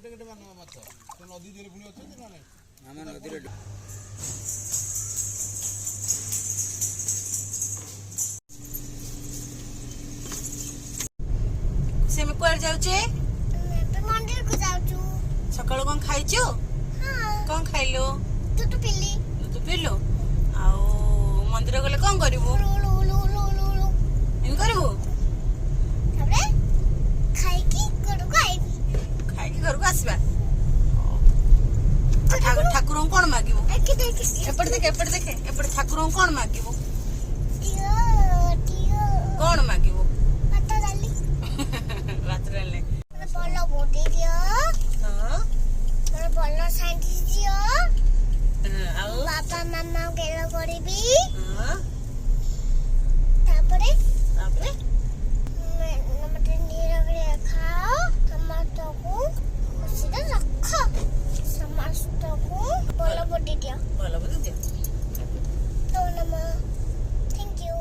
से में कुआर जाउचे मंदिर को जाउछु सकाळ कोन खाइछु हां कोन खाइलो दूध पीली दूध पीलो आउ मंदिर गले कोन करिवो इन करिवो तबरे खाइकी घर को आइबी खाइकी घर को आसीबा ठाकुर कोन मागिबो एपड़ देखे ठाकुर कोन मागिबो कोन मागिबो रात्रले बोलो बोडी दियो हां मोर बोलो साइंटिस्ट दियो आउ बाबा मामा गेलो करबी हां तापरे मते निरगरे खाओ टमाटो को सीधा रखो समस्त को बोलो बोडी दियो बोलो बोडी दियो तो नमो थैंक यू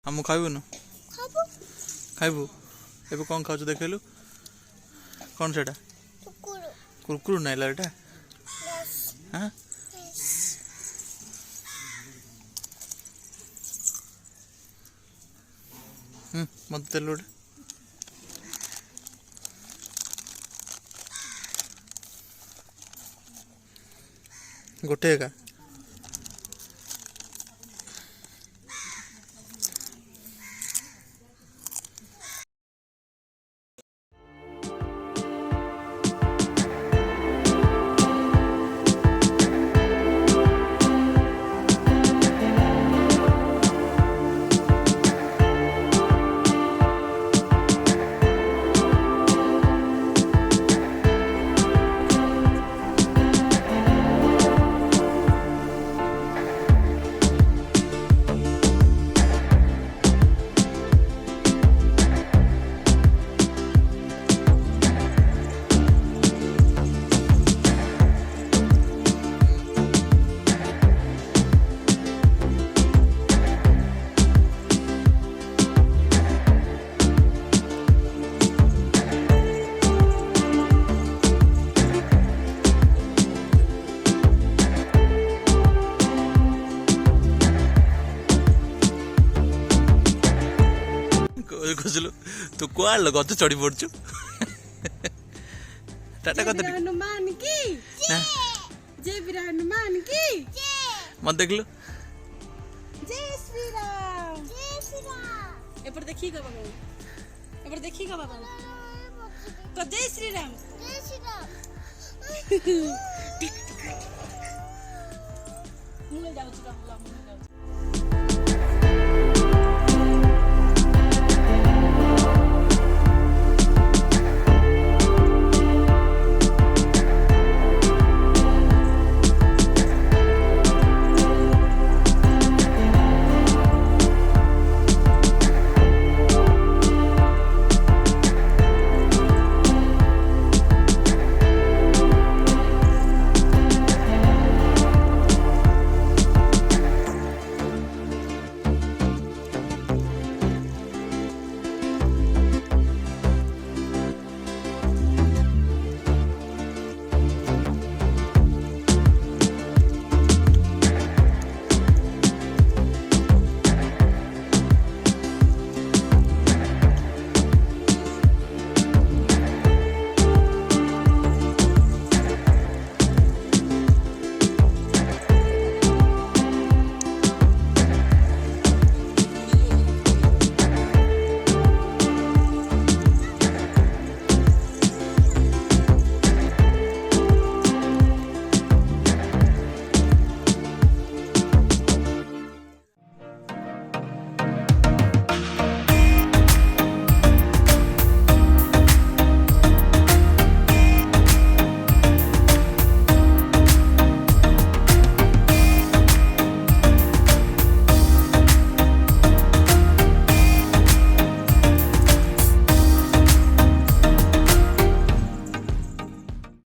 हम खाइबु न खाइबु एबे कौन खाऊ देखेलु कौन सेटा कुरकुर नाइला एटा हां मत तेलुड गोटे का ଖୋଜିଲୁ ତୁ କୁଆଡ ଗଛ ଚଢି ପଡୁଛୁ ଟାଟା କଥା ଟିକେ। हनुमान की ନା जय वीर हनुमान की ମତେ ଦେଖିଲୁ जय श्री राम जय श्री राम एपर देखी का बाबा एपर देखी का बाबा तो जय श्री राम जय श्री राम